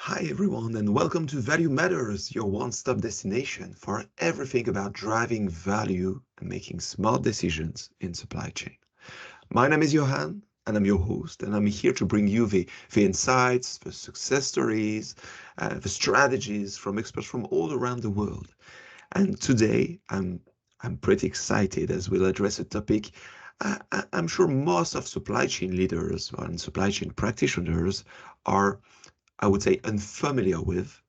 Hi everyone, and welcome to Value Matters, your one-stop destination for everything about driving value and making smart decisions in supply chain. My name is Johann, and I'm your host, and I'm here to bring you the insights, the success stories, the strategies from experts from all around the world. And today, I'm pretty excited as we'll address a topic I'm sure most of supply chain leaders and supply chain practitioners are, I would say, unfamiliar with,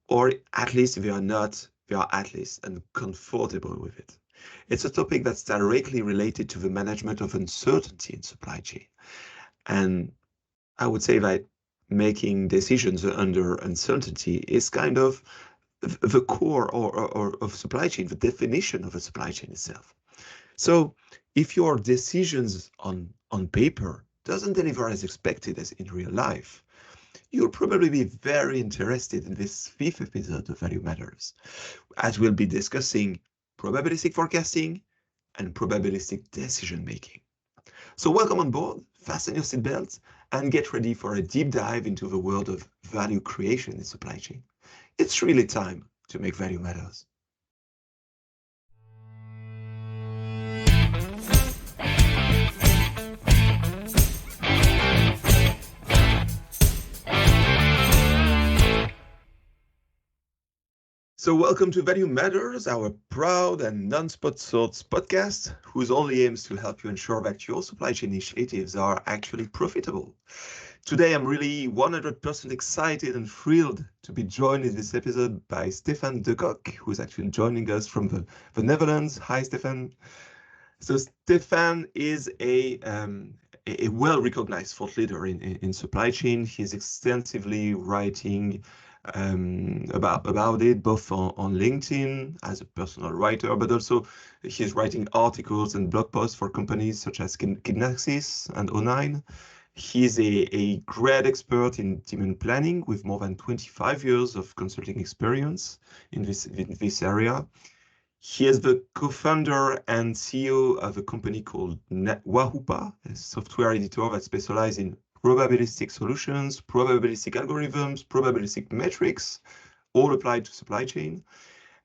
or at least they are at least uncomfortable with it. It's a topic that's directly related to the management of uncertainty in supply chain. And I would say that making decisions under uncertainty is kind of the core or of supply chain, the definition of a supply chain itself. So if your decisions on paper doesn't deliver as expected as in real life, you'll probably be very interested in this fifth episode of Value Matters, as we'll be discussing probabilistic forecasting and probabilistic decision making. So welcome on board, fasten your seatbelts, and get ready for a deep dive into the world of value creation in supply chain. It's really time to make value matters. So welcome to Value Matters, our proud and non-sponsored podcast, whose only aim is to help you ensure that your supply chain initiatives are actually profitable. Today, I'm really 100% excited and thrilled to be joined in this episode by Stefan de Kok, who is actually joining us from the Netherlands. Hi, Stefan. So Stefan is a well-recognized thought leader in supply chain. He's extensively writing about it, both on LinkedIn as a personal writer, but also he's writing articles and blog posts for companies such as Kinaxis and O9. He's a great expert in demand planning with more than 25 years of consulting experience in this area. He is the co-founder and CEO of a company called Wahupa, a software editor that specializes in probabilistic solutions, probabilistic algorithms, probabilistic metrics, all applied to supply chain.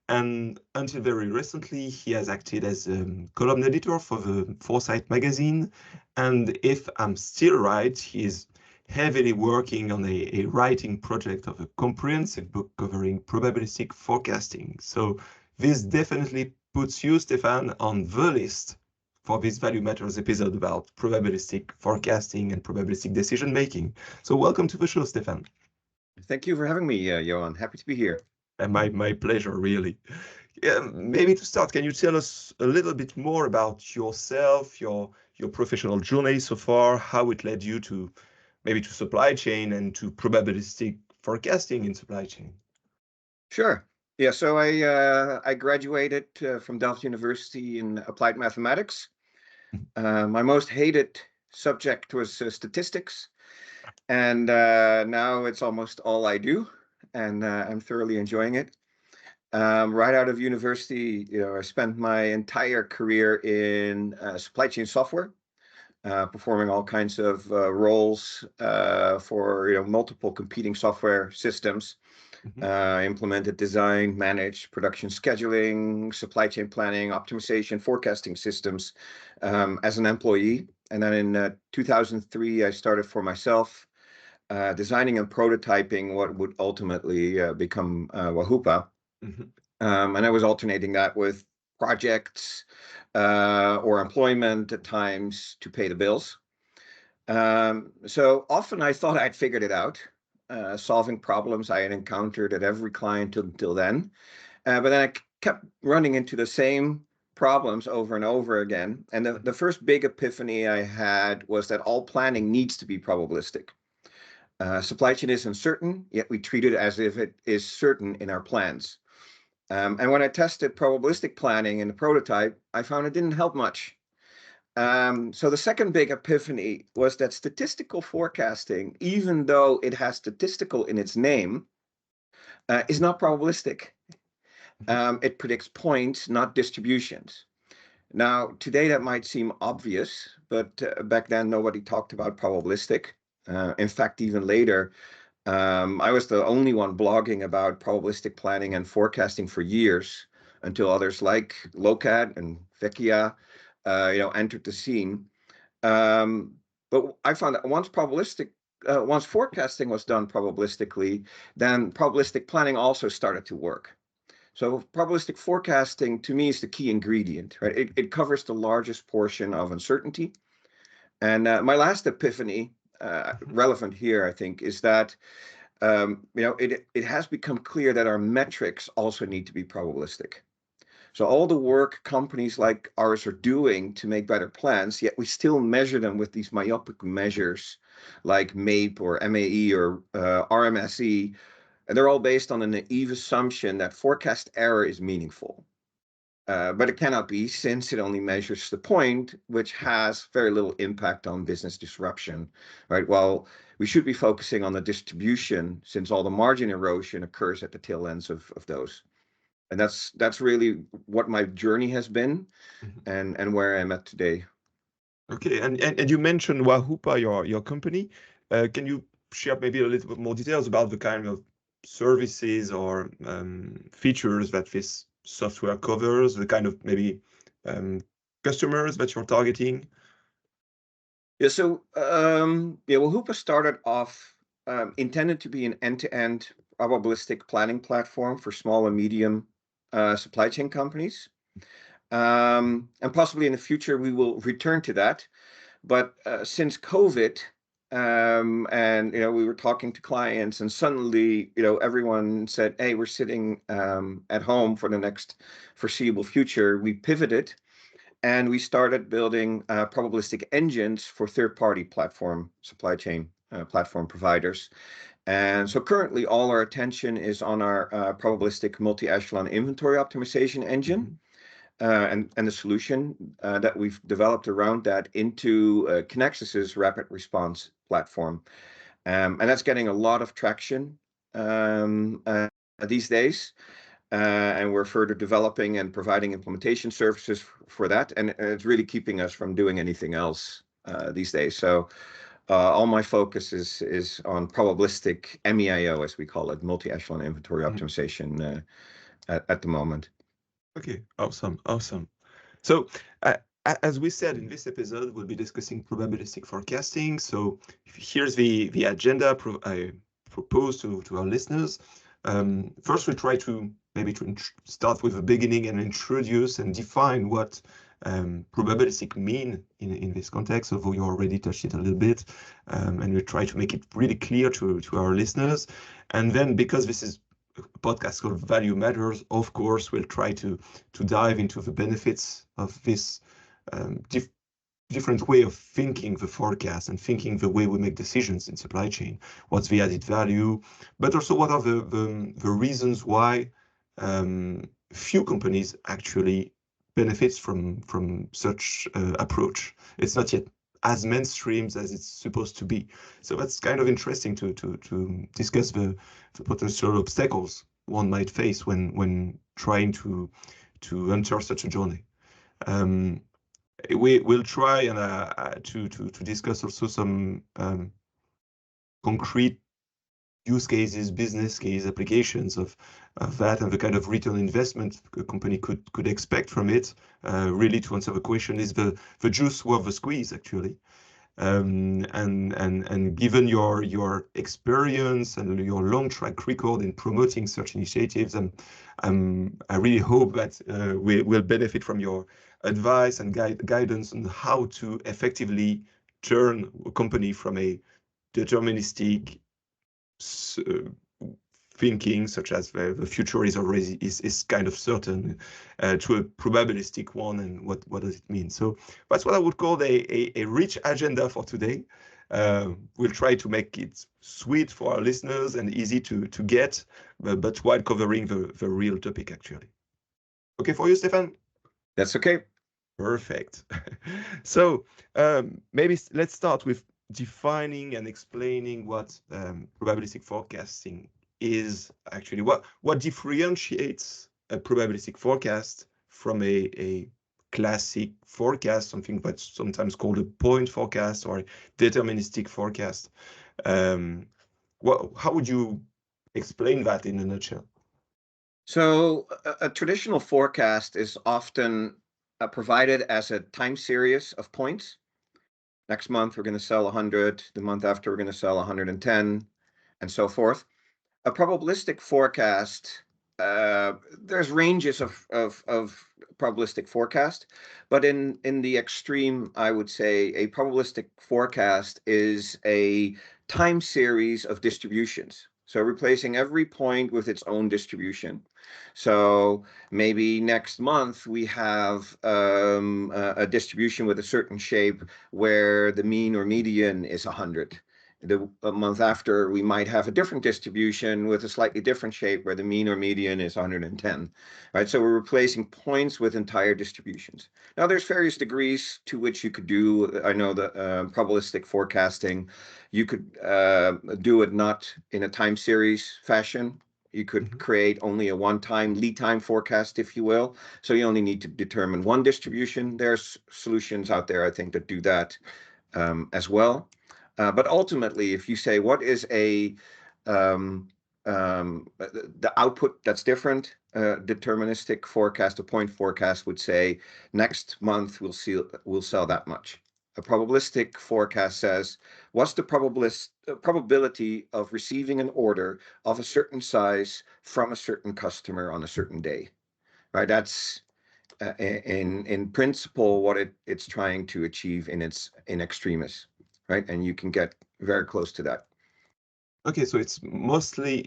And until very recently, he has acted as a column editor for the Foresight magazine. And if I'm still right, he is heavily working on a writing project of a comprehensive book covering probabilistic forecasting. So this definitely puts you, Stefan, on the list for this Value Matters episode about probabilistic forecasting and probabilistic decision making. So welcome to the show, Stefan. Thank you for having me, Johan. Happy to be here. And my pleasure, really. Maybe to start, can you tell us a little bit more about yourself, your professional journey so far, how it led you to maybe to supply chain and to probabilistic forecasting in supply chain? Sure. Yeah, so I graduated from Delft University in applied mathematics. My most hated subject was statistics, and now it's almost all I do, and I'm thoroughly enjoying it. Right out of university, I spent my entire career in supply chain software, performing all kinds of roles for multiple competing software systems. Implemented design, managed production scheduling, supply chain planning, optimization, forecasting systems as an employee. And then in 2003, I started for myself, designing and prototyping what would ultimately become Wahupa. And I was alternating that with projects or employment at times to pay the bills. So often I thought I'd figured it out. Solving problems I had encountered at every client until then. But then I kept running into the same problems over and over again. And the first big epiphany I had was that all planning needs to be probabilistic. Supply chain is uncertain, yet we treat it as if it is certain in our plans. And when I tested probabilistic planning in the prototype, I found it didn't help much. So the second big epiphany was that statistical forecasting, even though it has statistical in its name, is not probabilistic. It predicts points, not distributions. Now, today that might seem obvious, but back then nobody talked about probabilistic. In fact, even later, I was the only one blogging about probabilistic planning and forecasting for years until others like Locat and Vecchia, entered the scene. But I found that once forecasting was done probabilistically, then probabilistic planning also started to work. So probabilistic forecasting to me is the key ingredient, right? It covers the largest portion of uncertainty. And my last epiphany, relevant here, I think, is that it has become clear that our metrics also need to be probabilistic. So all the work companies like ours are doing to make better plans, yet we still measure them with these myopic measures like MAPE or MAE or RMSE, and they're all based on a naive assumption that forecast error is meaningful. But it cannot be, since it only measures the point, which has very little impact on business disruption, right? Well, we should be focusing on the distribution, since all the margin erosion occurs at the tail ends of those. And that's really what my journey has been, and where I'm at today. Okay, and you mentioned Wahupa, your company. Can you share maybe a little bit more details about the kind of services or features that this software covers, the kind of maybe customers that you're targeting? Yeah, so Wahupa started off intended to be an end-to-end probabilistic planning platform for small and medium supply chain companies. And possibly in the future, we will return to that. But since COVID, and we were talking to clients, and suddenly everyone said, "Hey, we're sitting at home for the next foreseeable future." We pivoted, and we started building probabilistic engines for third-party platform supply chain platform providers. And so currently, all our attention is on our probabilistic multi-echelon inventory optimization engine. And the solution that we've developed around that into Kinaxis's rapid response platform. And that's getting a lot of traction these days. And we're further developing and providing implementation services for that. And it's really keeping us from doing anything else these days. So all my focus is on probabilistic MEIO, as we call it, multi-echelon inventory optimization at the moment. Okay, awesome. So, as we said in this episode, we'll be discussing probabilistic forecasting. So, here's the agenda I propose to our listeners. First, we try to start with the beginning and introduce and define what probabilistic mean in this context, although you already touched it a little bit, and we try to make it really clear to our listeners. And then, because this is podcast called Value Matters, of course, we'll try to dive into the benefits of this different way of thinking the forecast and thinking the way we make decisions in supply chain. What's the added value, but also what are the reasons why few companies actually benefits from such approach. It's not yet as mainstream as it's supposed to be. So that's kind of interesting to discuss the potential obstacles one might face when trying to enter such a journey. We will try and to discuss also some concrete use cases, business case applications of that, and the kind of return investment a company could expect from it. Really, to answer the question, is the juice worth the squeeze, actually? And given your experience and your long track record in promoting such initiatives, I really hope that we will benefit from your advice and guidance on how to effectively turn a company from a deterministic thinking, such as the future is kind of certain, to a probabilistic one, and what does it mean? So that's what I would call a rich agenda for today. We'll try to make it sweet for our listeners and easy to get, but while covering the real topic, actually. Okay for you, Stefan? That's okay. Perfect. So maybe let's start with defining and explaining what probabilistic forecasting is actually. What differentiates a probabilistic forecast from a classic forecast, something that's sometimes called a point forecast or a deterministic forecast. how would you explain that in a nutshell? So a traditional forecast is often provided as a time series of points. Next month, we're going to sell 100. The month after, we're going to sell 110, and so forth. A probabilistic forecast, there's ranges of probabilistic forecast, but in the extreme, I would say a probabilistic forecast is a time series of distributions. So replacing every point with its own distribution. So maybe next month we have a distribution with a certain shape where the mean or median is 100. The month after, we might have a different distribution with a slightly different shape where the mean or median is 110, right? So we're replacing points with entire distributions. Now, there's various degrees to which you could do. I know that probabilistic forecasting, you could do it not in a time series fashion. You could create only a one-time lead time forecast, if you will. So you only need to determine one distribution. There's solutions out there, I think, that do that as well. But ultimately, if you say what is the output that's different, deterministic forecast, a point forecast would say next month we'll sell that much. A probabilistic forecast says what's the probability of receiving an order of a certain size from a certain customer on a certain day, right? That's in principle what it's trying to achieve in extremis, right? And you can get very close to that. Okay, so it's mostly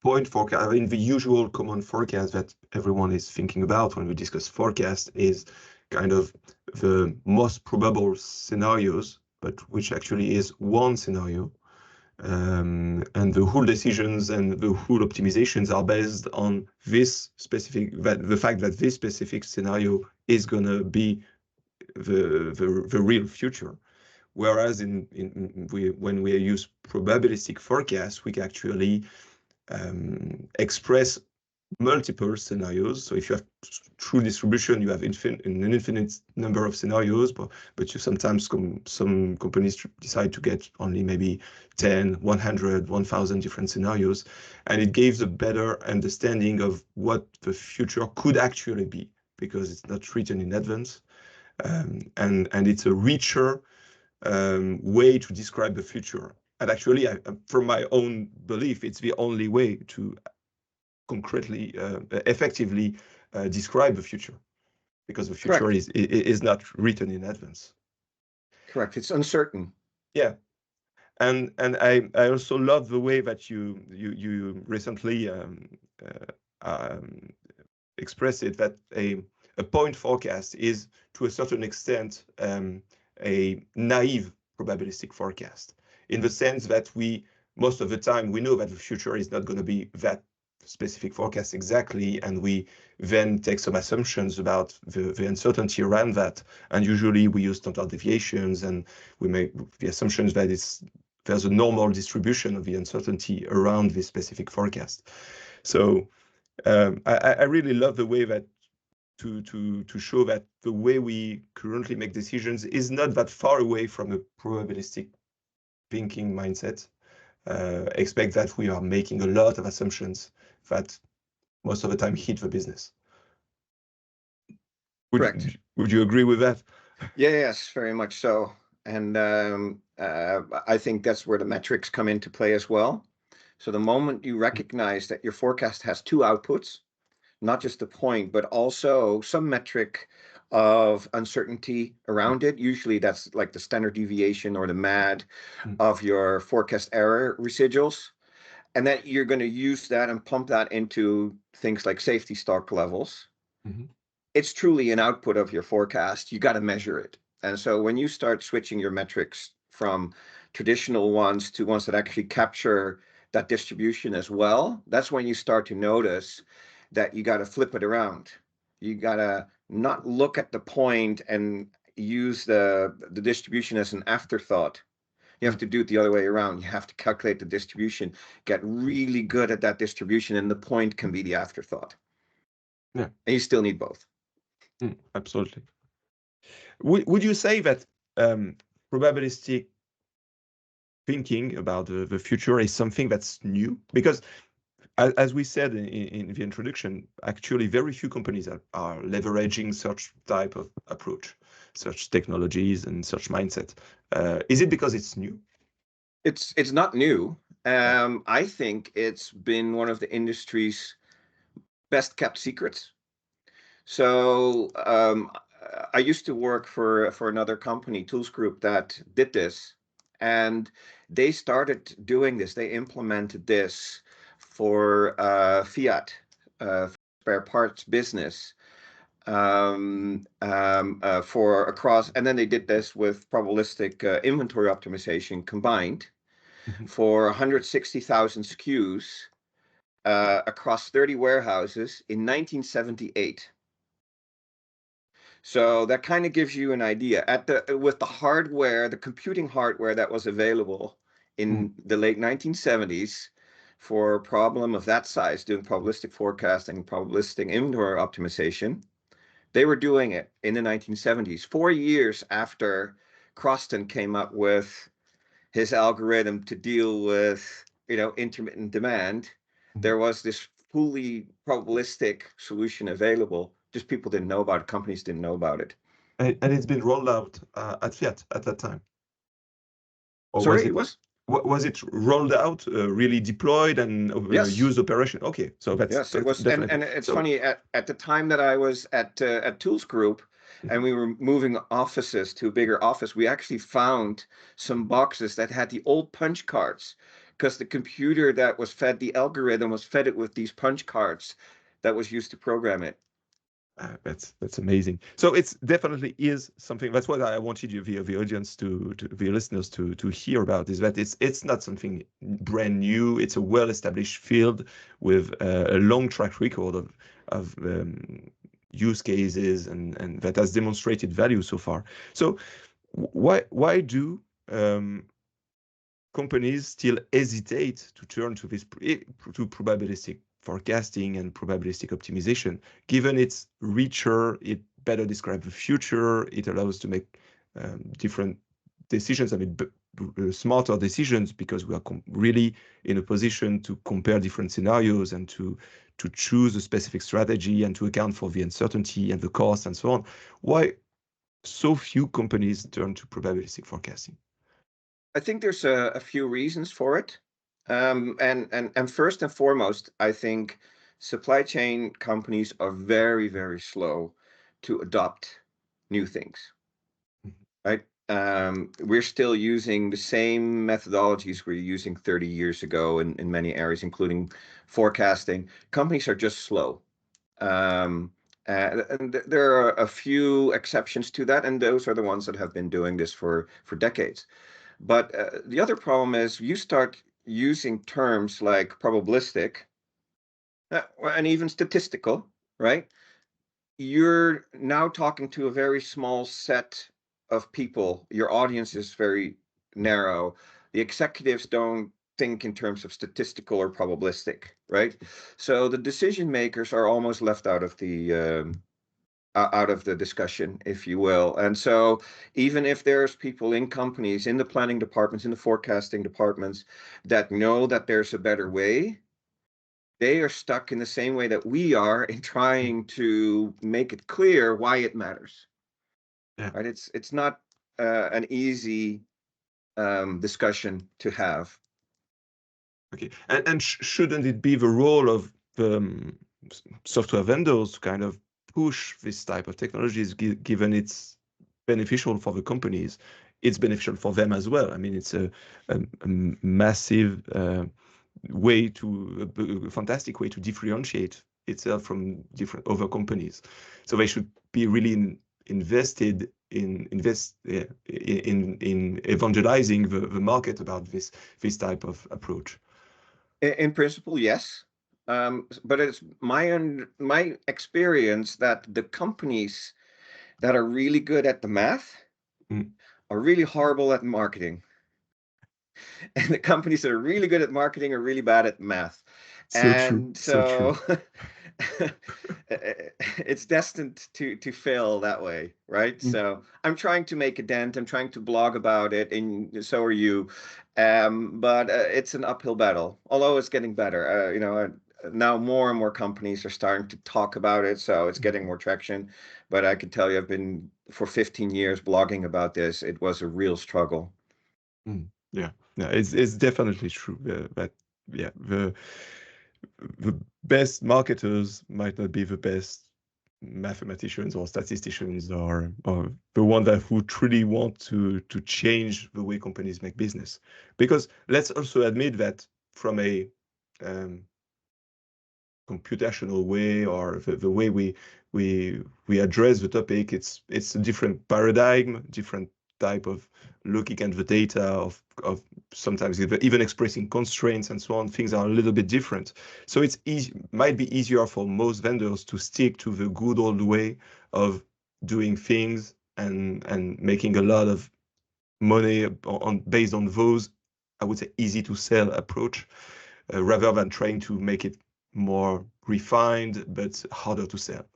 point forecast. I mean, the usual common forecast that everyone is thinking about when we discuss forecast is kind of the most probable scenarios, but which actually is one scenario. And the whole decisions and the whole optimizations are based on this specific, the fact that this specific scenario is going to be the real future. Whereas when we use probabilistic forecasts, we can actually express multiple scenarios. So if you have true distribution, you have an infinite number of scenarios, but you sometimes some companies decide to get only maybe 10, 100, 1,000 different scenarios, and it gives a better understanding of what the future could actually be because it's not written in advance, and it's a richer way to describe the future. And actually, from my own belief, it's the only way to concretely, effectively describe the future, because the future Correct. is not written in advance. Correct. It's uncertain. Yeah, and I also love the way that you recently expressed it, that a point forecast is to a certain extent a naive probabilistic forecast, in the sense that most of the time we know that the future is not going to be that specific forecast exactly, and we then take some assumptions about the uncertainty around that, and usually we use standard deviations, and we make the assumptions that there's a normal distribution of the uncertainty around this specific forecast. So I really love the way that to show that the way we currently make decisions is not that far away from a probabilistic thinking mindset. Expect that we are making a lot of assumptions that most of the time hit the business. Correct. Would you agree with that? Yes, very much so. And I think that's where the metrics come into play as well. So the moment you recognize that your forecast has two outputs, not just the point, but also some metric of uncertainty around it. Usually that's like the standard deviation or the MAD of your forecast error residuals. And that you're going to use that and pump that into things like safety stock levels. It's truly an output of your forecast. You got to measure it. And so when you start switching your metrics from traditional ones to ones that actually capture that distribution as well, that's when you start to notice that you got to flip it around. You got to not look at the point and use the distribution as an afterthought. You have to do it the other way around. You have to calculate the distribution, get really good at that distribution, and the point can be the afterthought. Yeah. And you still need both. Absolutely. Would you say that probabilistic thinking about the future is something that's new? Because as we said in the introduction, actually very few companies are leveraging such type of approach, such technologies and such mindset. Is it because it's new? It's not new. I think it's been one of the industry's best kept secrets. So I used to work for another company, Tools Group, that did this, and they started doing this. They implemented this for Fiat spare parts business for across, and then they did this with probabilistic inventory optimization combined Mhm. for 160,000 SKUs across 30 warehouses in 1978. So that kind of gives you an idea with the hardware, the computing hardware that was available Mhm. in the late 1970s for a problem of that size, doing probabilistic forecasting, probabilistic inventory optimization. They were doing it in the 1970s, 4 years after Croston came up with his algorithm to deal with, intermittent demand. Mhm. There was this fully probabilistic solution available. Just people didn't know about it. Companies didn't know about it. And it's been rolled out at Fiat at that time, or was Sorry, it it was? was it rolled out, really deployed and Yes. used operation? Okay, so that's Yes, it was, and definitely it's so. funny at the time that I was at Tools Group, and Mhm. we were moving offices to a bigger office. We actually found some boxes that had the old punch cards, because the computer that was fed the algorithm was fed it with these punch cards that was used to program it. That's amazing. So it's definitely is something. That's what I wanted you, the audience, to the listeners to hear about. Is that it's not something brand new. It's a well-established field with a long track record of use cases and that has demonstrated value so far. So why do companies still hesitate to turn to this to probabilistic forecasting and probabilistic optimization, given it's richer, it better describes the future, it allows to make different decisions, I mean, smarter decisions, because we are really in a position to compare different scenarios and to choose a specific strategy and to account for the uncertainty and the cost and so on. Why so few companies turn to probabilistic forecasting? I think there's a few reasons for it. And first and foremost, I think supply chain companies are very, very slow to adopt new things, right? We're still using the same methodologies we're using 30 years ago in many areas, including forecasting. Companies are just slow. Um, and there are a few exceptions to that, and those are the ones that have been doing this for decades. But the other problem is you start using terms like probabilistic and even statistical, right? You're now talking to a very small set of people. Your audience is very narrow. The executives don't think in terms of statistical or probabilistic, right? So the decision makers are almost left out of the discussion, if you will. And so even if there's people in companies, in the planning departments, in the forecasting departments that know that there's a better way, they are stuck in the same way that we are in trying to make it clear why it matters. Yeah. Right? It's not an easy discussion to have. Okay. And shouldn't it be the role of the software vendors to kind of push this type of technologies, given it's beneficial for the companies? It's beneficial for them as well. I mean, it's a massive way a fantastic way to differentiate itself from different other companies. So they should be really invested in evangelizing the market about this type of approach. In principle, yes. But it's my experience that the companies that are really good at the math Mm. are really horrible at marketing. And the companies that are really good at marketing are really bad at math. So true, And so true. so it's destined to fail that way, right? Mm. So I'm trying to make a dent. I'm trying to blog about it, and so are you. But it's an uphill battle, although it's getting better. Now more and more companies are starting to talk about it, so it's getting more traction. But I can tell you, I've been for 15 years blogging about this. It was a real struggle. Yeah, it's definitely true that yeah, the best marketers might not be the best mathematicians or statisticians or the one that who truly want to change the way companies make business. Because let's also admit that from a computational way or the way we address the topic, it's a different paradigm, different type of looking at the data of sometimes even expressing constraints and so on. Things are a little bit different, so it's might be easier for most vendors to stick to the good old way of doing things and making a lot of money based on those, I would say, easy to sell approach, rather than trying to make it more refined but harder to sell.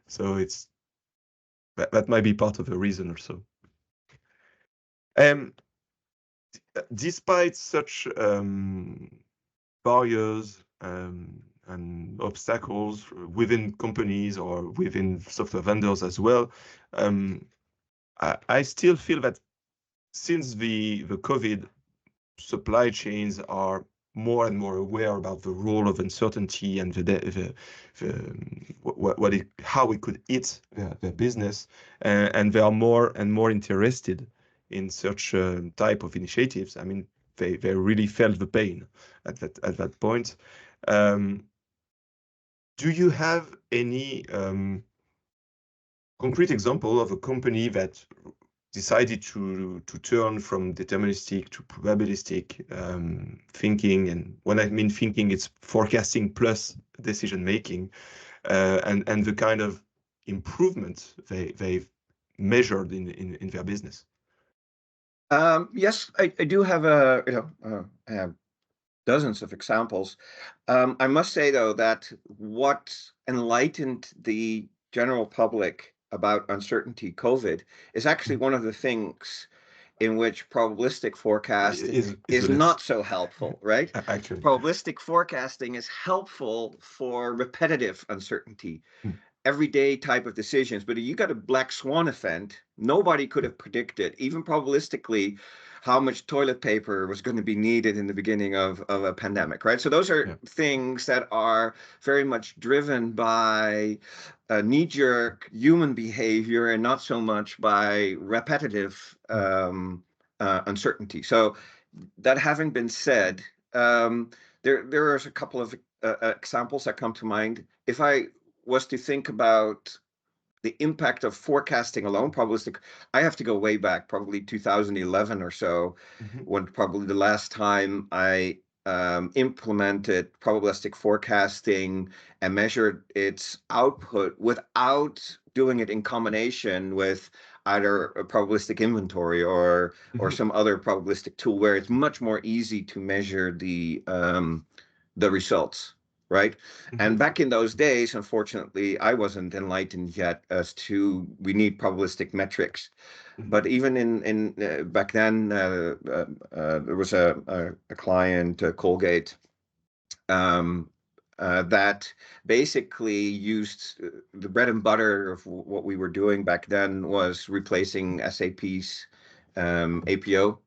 So that might be part of the reason also. Despite such barriers and obstacles within companies or within software vendors as well, I still feel that since the COVID, supply chains are more and more aware about the role of uncertainty and how it could eat their business, and they are more and more interested in such type of initiatives. I mean, they really felt the pain at that point. Do you have any concrete example of a company that decided to turn from deterministic to probabilistic thinking? And when I mean thinking, it's forecasting plus decision making, and the kind of improvement they've measured in their business. Yes, I do have I have dozens of examples. I must say though that what enlightened the general public about uncertainty COVID is actually one of the things in which probabilistic forecasting is not so helpful, right? Actually, Probabilistic forecasting is helpful for repetitive uncertainty, everyday type of decisions. But if you got a black swan event, nobody could have predicted, even probabilistically, how much toilet paper was going to be needed in the beginning of a pandemic, right? So those are things that are very much driven by knee-jerk human behavior and not so much by repetitive uncertainty. So that having been said, there are a couple of examples that come to mind. If I was to think about the impact of forecasting alone, probabilistic, I have to go way back, probably 2011 or so, when probably the last time I implemented probabilistic forecasting and measured its output without doing it in combination with either a probabilistic inventory or some other probabilistic tool where it's much more easy to measure the results. Right. And back in those days, unfortunately, I wasn't enlightened yet as to we need probabilistic metrics. But even in back then, there was a client, Colgate, that basically used the bread and butter of what we were doing back then was replacing SAP's APO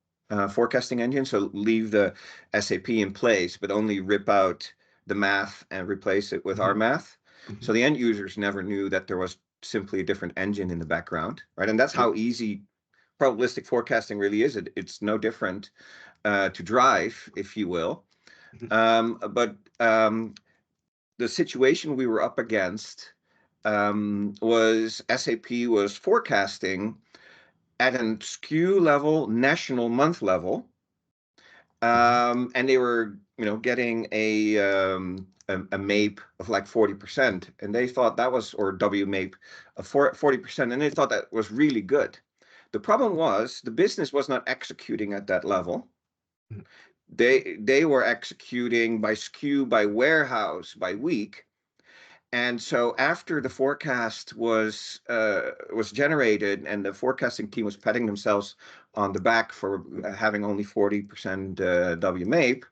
forecasting engine. So leave the SAP in place, but only rip out the math and replace it with our math. So the end users never knew that there was simply a different engine in the background, right? And that's how easy probabilistic forecasting really is. It's no different to drive, if you will. But the situation we were up against was SAP was forecasting at an SKU level, national month level, and they were, getting a MAPE of like 40%, and they thought that was, or WMAPE of 40%, and they thought that was really good. The problem was the business was not executing at that level. They were executing by SKU, by warehouse, by week. And so after the forecast was generated and the forecasting team was patting themselves on the back for having only 40% WMAPE,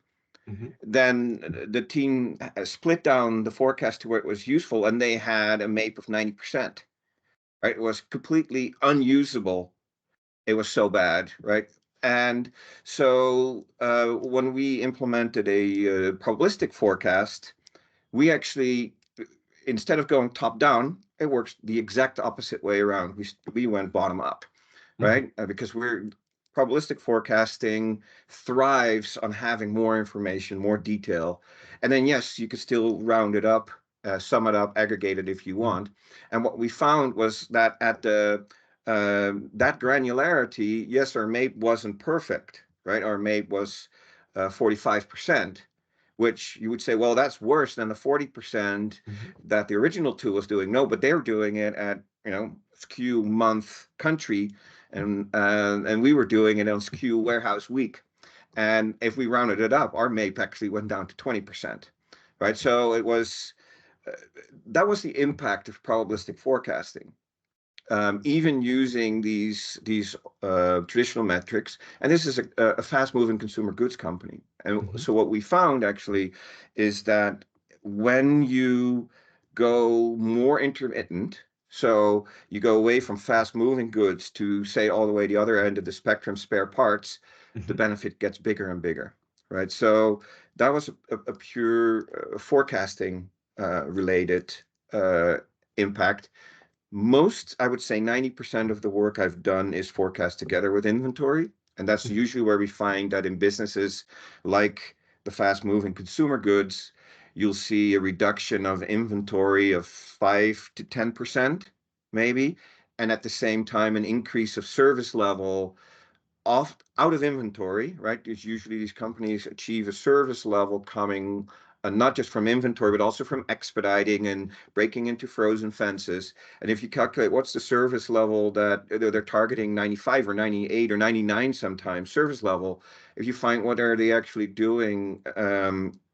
then the team split down the forecast to where it was useful, and they had a MAPE of 90%. Right, it was completely unusable. It was so bad, right? And so when we implemented a probabilistic forecast, we actually, instead of going top down, it works the exact opposite way around. We went bottom up, right? Because probabilistic forecasting thrives on having more information, more detail. And then, yes, you could still round it up, sum it up, aggregate it if you want. And what we found was that at the that granularity, yes, our MAPE wasn't perfect, right? Our MAPE was 45%, which you would say, well, that's worse than the 40% that the original tool was doing. No, but they're doing it at, skew month country, and we were doing it on skew warehouse week. And if we rounded it up, our MAPE actually went down to 20%, right? So it was, that was the impact of probabilistic forecasting. Even using these traditional metrics, and this is a fast-moving consumer goods company. And so what we found actually is that when you go more intermittent, so you go away from fast-moving goods to, say, all the way the other end of the spectrum, spare parts, the benefit gets bigger and bigger, right? So that was a pure forecasting related impact. Most, I would say 90% of the work I've done is forecast together with inventory. And that's usually where we find that in businesses like the fast-moving consumer goods, you'll see a reduction of inventory of 5 to 10%, maybe. And at the same time, an increase of service level out of inventory, right? Because usually these companies achieve a service level coming not just from inventory, but also from expediting and breaking into frozen fences. And if you calculate what's the service level that they're targeting, 95 or 98 or 99 sometimes service level, if you find what are they actually doing,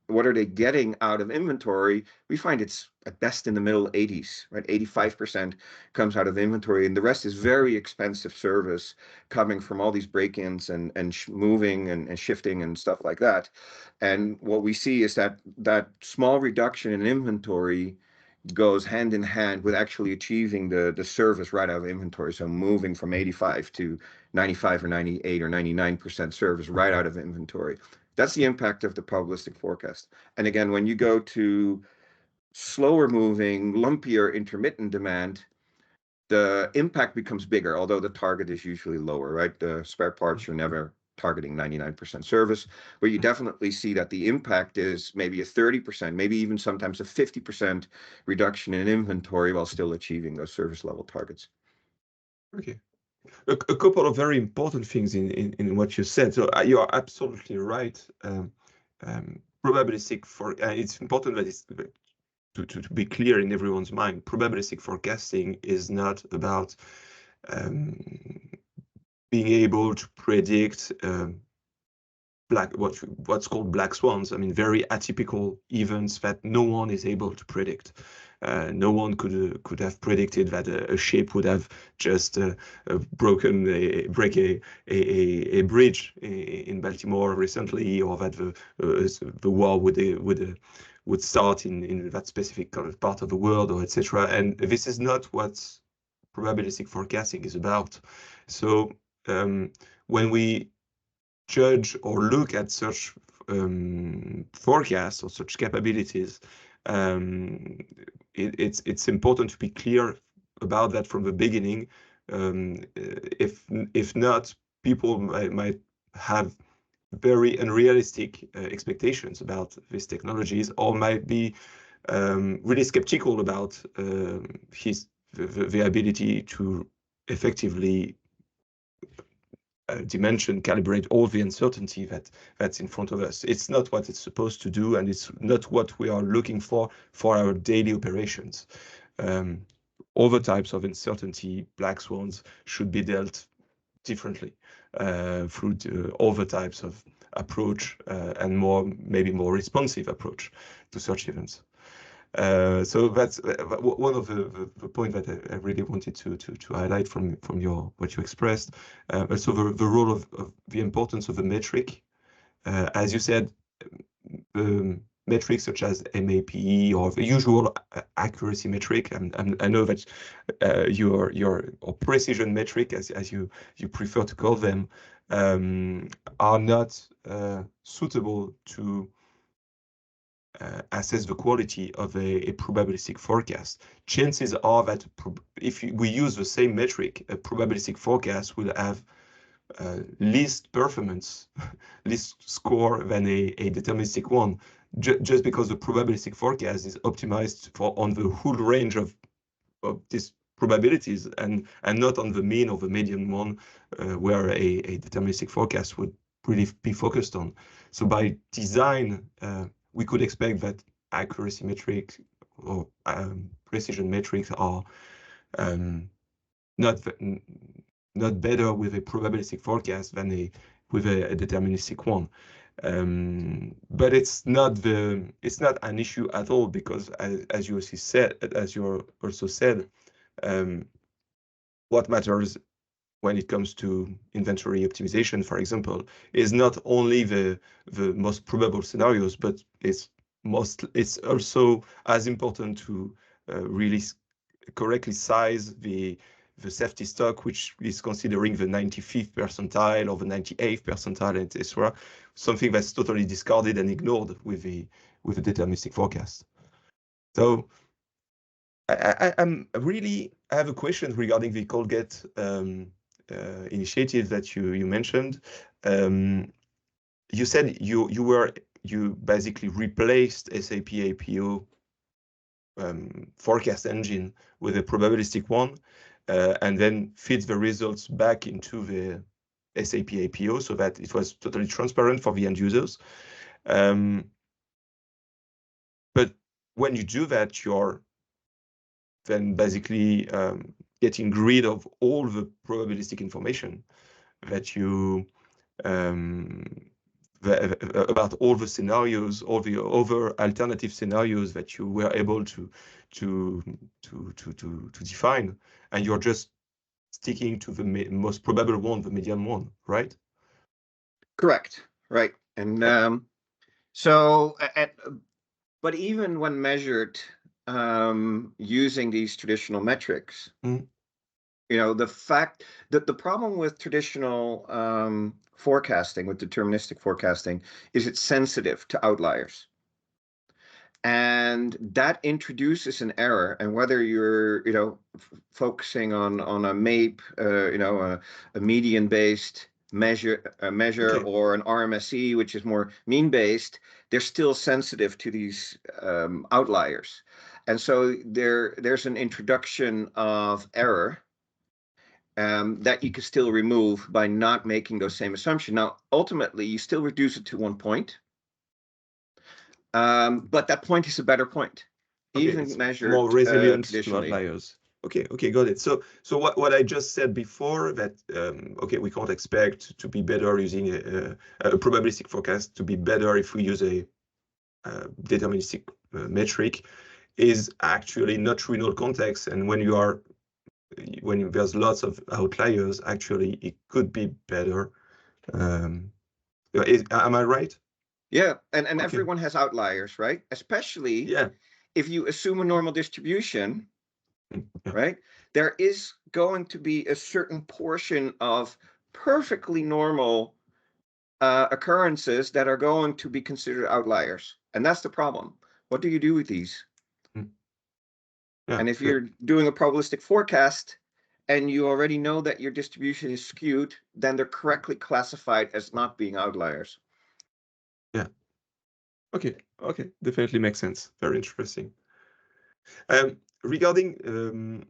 what are they getting out of inventory, we find it's at best in the middle 80s, right? 85% comes out of inventory, and the rest is very expensive service coming from all these break-ins and moving and shifting and stuff like that. And what we see is that small reduction in inventory goes hand in hand with actually achieving the service right out of inventory. So moving from 85 to 95 or 98 or 99% service right out of inventory. That's the impact of the probabilistic forecast. And again, when you go to slower moving, lumpier, intermittent demand, the impact becomes bigger, although the target is usually lower, right? The spare parts, you're never targeting 99% service, but you definitely see that the impact is maybe a 30%, maybe even sometimes a 50% reduction in inventory while still achieving those service level targets. Okay. A couple of very important things in what you said. So you are absolutely right. Probabilistic it's important that it's to be clear in everyone's mind. Probabilistic forecasting is not about being able to predict what's called black swans. I mean, very atypical events that no one is able to predict. No one could have predicted that a ship would have just break a bridge in Baltimore recently, or that the war would start in that specific kind of part of the world, or etc. And this is not what probabilistic forecasting is about. So when we judge or look at such forecasts or such capabilities, it's important to be clear about that from the beginning. If not, people might have very unrealistic expectations about these technologies, or might be really skeptical about the ability to effectively dimension, calibrate all the uncertainty that's in front of us. It's not what it's supposed to do, and it's not what we are looking for our daily operations. Other types of uncertainty, black swans, should be dealt differently through other types of approach and maybe more responsive approach to such events. So that's one of the point that I really wanted to highlight from what you expressed. Also the role of the importance of the metric. As you said, the metrics such as MAPE or the usual accuracy metric, and I know that your or precision metric, as you prefer to call them, are not suitable to assess the quality of a probabilistic forecast. Chances are that if we use the same metric, a probabilistic forecast will have least performance, least score than a deterministic one, just because the probabilistic forecast is optimized on the whole range of these probabilities and not on the mean or the median one, where a deterministic forecast would really be focused on. So by design, we could expect that accuracy metrics or precision metrics are not better with a probabilistic forecast than with a deterministic one. But it's not an issue at all, because as you also said, what matters when it comes to inventory optimization, for example, is not only the most probable scenarios, but it's also as important to really correctly size the safety stock, which is considering the 95th percentile or the 98th percentile, etc. Something that's totally discarded and ignored with the deterministic forecast. So I have a question regarding the Colgate initiative that you mentioned. You said you basically replaced SAP APO forecast engine with a probabilistic one, and then feed the results back into the SAP APO so that it was totally transparent for the end users. But when you do that, you're then basically getting rid of all the probabilistic information that you about all the scenarios, all the other alternative scenarios that you were able to define, and you're just sticking to the most probable one, the median one, right? Correct. Right. And but even when measured using these traditional metrics, the fact that the problem with traditional forecasting, with deterministic forecasting, is it's sensitive to outliers. And that introduces an error. And whether you're, focusing on a MAPE, a median-based measure, Okay. or an RMSE, which is more mean-based, they're still sensitive to these outliers. And so there's an introduction of error that you can still remove by not making those same assumptions. Now, ultimately, you still reduce it to 1 point, but that point is a better point, Okay, even it's measured more resilient to traditionally. outliers. Okay, got it. So what I just said before, that okay, we can't expect to be better using a probabilistic forecast to be better if we use a deterministic metric, is actually not true in all contexts. And when there's lots of outliers, actually it could be better. Am I right? Yeah, and Okay. everyone has outliers, right? Especially if you assume a normal distribution, right? There is going to be a certain portion of perfectly normal occurrences that are going to be considered outliers. And that's the problem. What do you do with these? And if you're doing a probabilistic forecast and you already know that your distribution is skewed, then they're correctly classified as not being outliers. Yeah. Okay, definitely makes sense. Very interesting. Regarding,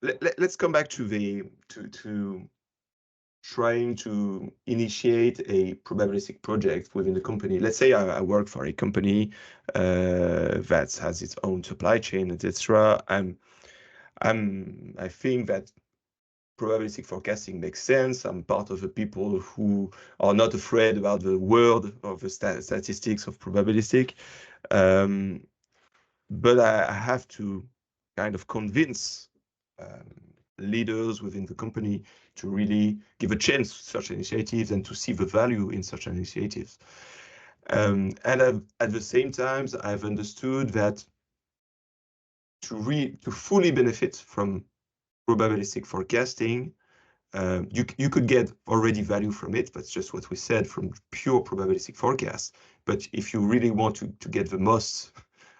let's come back to trying to initiate a probabilistic project within the company. Let's say I work for a company that has its own supply chain, etc. I think that probabilistic forecasting makes sense. I'm part of the people who are not afraid about the word of the statistics of probabilistic. but I have to kind of convince leaders within the company to really give a chance to such initiatives and to see the value in such initiatives. And at the same time, I've understood that to fully benefit from probabilistic forecasting, you could get already value from it. That's just what we said from pure probabilistic forecast. But if you really want to get the most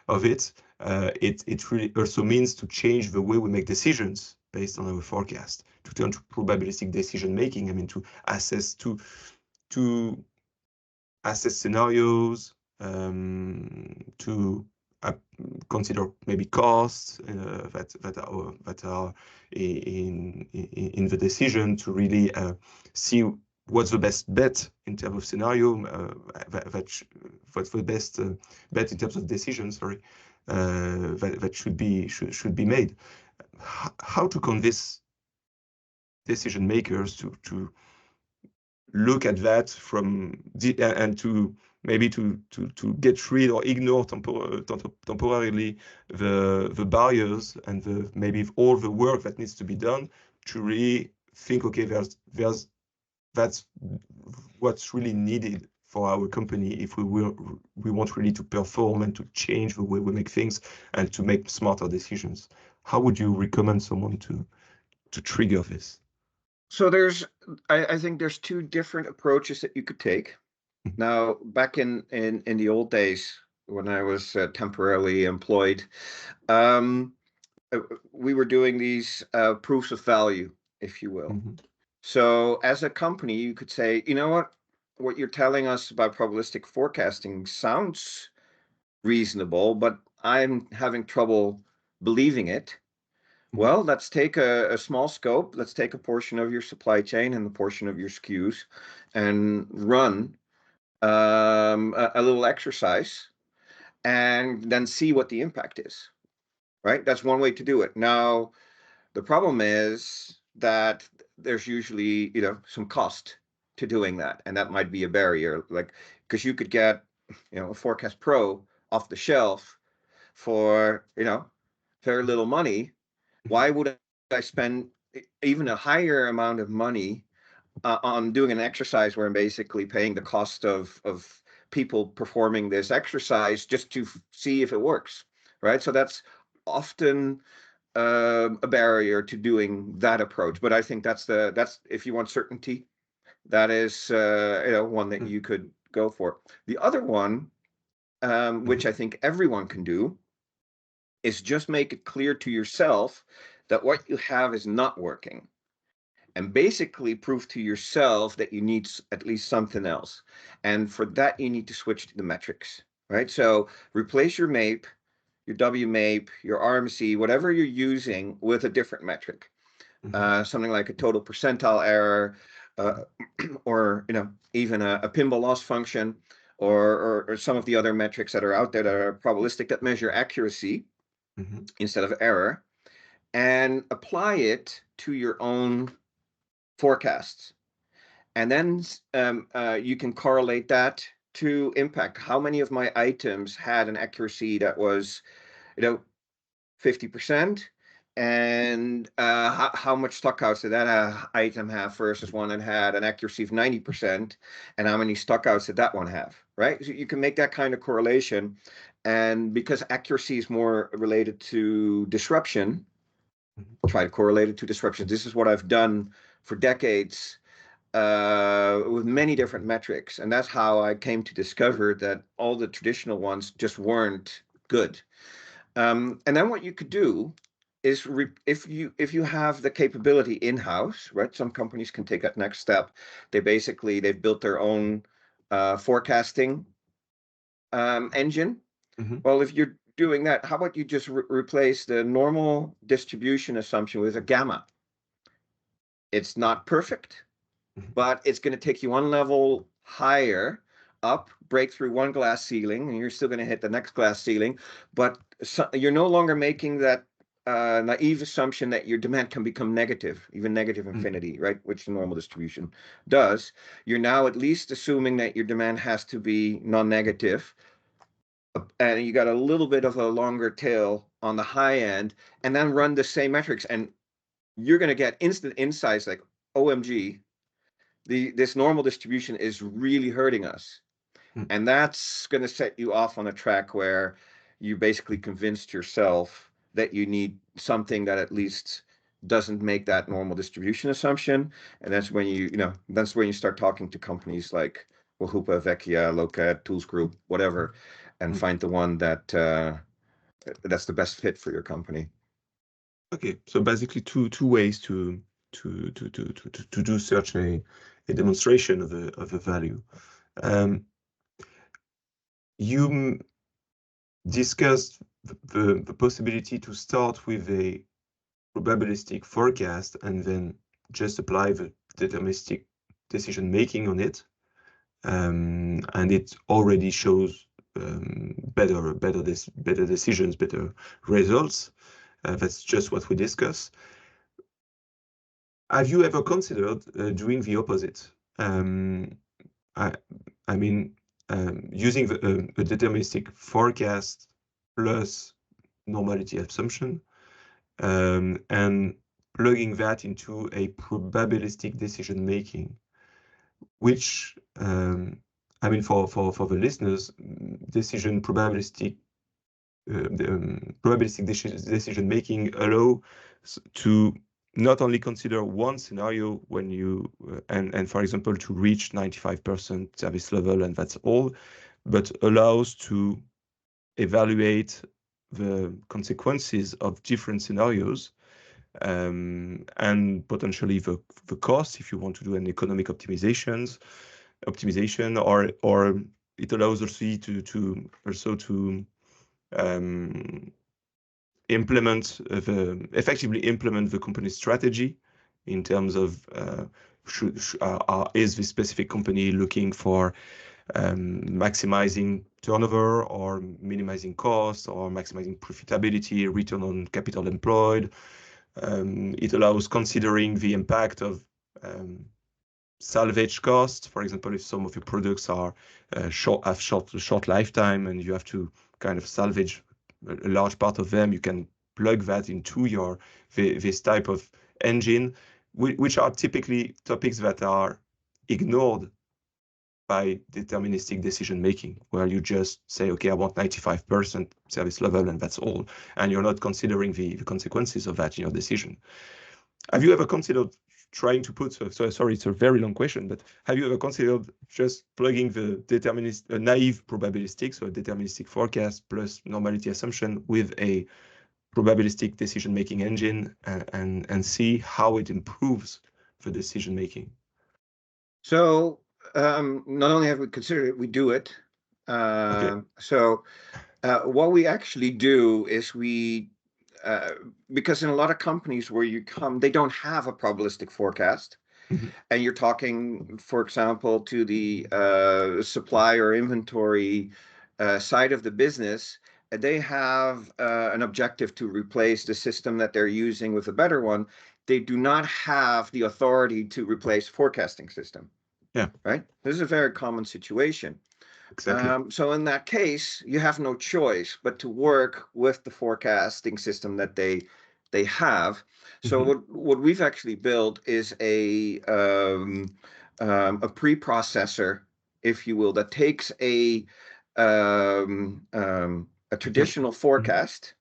of it, it really also means to change the way we make decisions based on our forecast, to turn to probabilistic decision making. I mean, to assess scenarios, to consider maybe costs that are in the decision, to really see what's the best bet in terms of scenario, what's the best bet in terms of decision, sorry, that should be made. How to convince decision makers to look at that and to maybe to get rid or ignore temporarily the barriers and maybe all the work that needs to be done to really think, okay, that's what's really needed for our company if we want really to perform and to change the way we make things and to make smarter decisions. How would you recommend someone to trigger this? So I think there's two different approaches that you could take. Now, back in the old days, when I was temporarily employed, we were doing these proofs of value, if you will. So as a company, you could say, you know what you're telling us about probabilistic forecasting sounds reasonable, but I'm having trouble believing it. Well, let's take a small scope. Let's take a portion of your supply chain and a portion of your SKUs and run a little exercise and then see what the impact is, right? That's one way to do it. Now, the problem is that there's usually, some cost to doing that. And that might be a barrier, like, because you could get, a Forecast Pro off the shelf for, very little money. Why would I spend even a higher amount of money on doing an exercise where I'm basically paying the cost of people performing this exercise just to see if it works, right? So that's often a barrier to doing that approach. But I think that's if you want certainty, that is one that you could go for. The other one, which I think everyone can do, is just make it clear to yourself that what you have is not working, and basically prove to yourself that you need at least something else. And for that, you need to switch to the metrics, right? So replace your MAPE, your WMAPE, your RMC, whatever you're using, with a different metric. Something like a total percentile error, or even a pinball loss function, or some of the other metrics that are out there that are probabilistic, that measure accuracy instead of error, and apply it to your own forecasts. And then you can correlate that to impact. How many of my items had an accuracy that was 50%, and how much stockouts did that item have versus one that had an accuracy of 90%, and how many stockouts did that one have, right? So you can make that kind of correlation. And because accuracy is more related to disruption, try to correlate it to disruption. This is what I've done for decades with many different metrics. And that's how I came to discover that all the traditional ones just weren't good. And then what you could do is if you have the capability in-house, right? Some companies can take that next step. They've built their own forecasting engine. Well, if you're doing that, how about you just replace the normal distribution assumption with a gamma? It's not perfect, but it's going to take you one level higher up, break through one glass ceiling, and you're still going to hit the next glass ceiling. But you're no longer making that naive assumption that your demand can become negative, even negative infinity, right? Which the normal distribution does. You're now at least assuming that your demand has to be non-negative, and you got a little bit of a longer tail on the high end, and then run the same metrics, and you're going to get instant insights like, OMG, this normal distribution is really hurting us. Mm. And that's going to set you off on a track where you basically convinced yourself that you need something that at least doesn't make that normal distribution assumption. And that's when that's when you start talking to companies like Wahupa, Vecchia, Locat, Tools Group, whatever, and Mm. find the one that that's the best fit for your company. Okay, so basically two ways to do such a demonstration of a value. You discussed the possibility to start with a probabilistic forecast and then just apply the deterministic decision making on it, and it already shows better decisions, better results. That's just what we discussed. Have you ever considered doing the opposite? I mean, using a deterministic forecast plus normality assumption, and plugging that into a probabilistic decision making, which I mean, for the listeners, probabilistic decision making allows to not only consider one scenario when you and for example to reach 95% service level and that's all, but allows to evaluate the consequences of different scenarios, and potentially the cost if you want to do an economic optimization, or it allows also to effectively implement the company's strategy in terms of is this specific company looking for maximizing turnover or minimizing cost or maximizing profitability, return on capital employed. It allows considering the impact of salvage cost. For example, if some of your products are short lifetime and you have to kind of salvage a large part of them, you can plug that into this type of engine, which are typically topics that are ignored by deterministic decision making, where you just say, okay, I want 95% service level and that's all, and you're not considering the consequences of that in your decision. Have you ever considered trying to put, sorry, it's a very long question, but have you ever considered just plugging the naive probabilistic, so a deterministic forecast plus normality assumption with a probabilistic decision-making engine and see how it improves the decision-making? So not only have we considered it, we do it. Okay. So what we actually do is because in a lot of companies where you come, they don't have a probabilistic forecast. Mhm. And you're talking, for example, to the supply or inventory side of the business, and they have an objective to replace the system that they're using with a better one. They do not have the authority to replace forecasting system. Yeah. Right? This is a very common situation. Exactly. So in that case, you have no choice but to work with the forecasting system that they have. So Mhm. what we've actually built is a preprocessor, if you will, that takes a traditional Mhm. forecast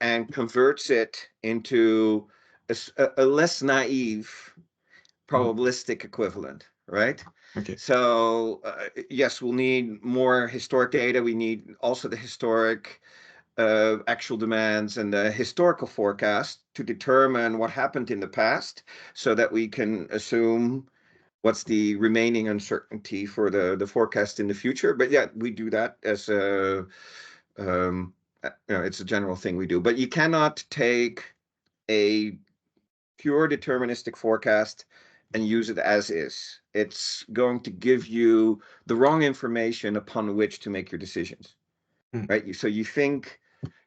and converts it into a less naive Mhm. probabilistic equivalent, right? Okay. So yes, we'll need more historic data. We need also the historic actual demands and the historical forecast to determine what happened in the past so that we can assume what's the remaining uncertainty for the forecast in the future. But yeah, we do that as it's a general thing we do. But you cannot take a pure deterministic forecast and use it as is. It's going to give you the wrong information upon which to make your decisions, Mm. right? So you think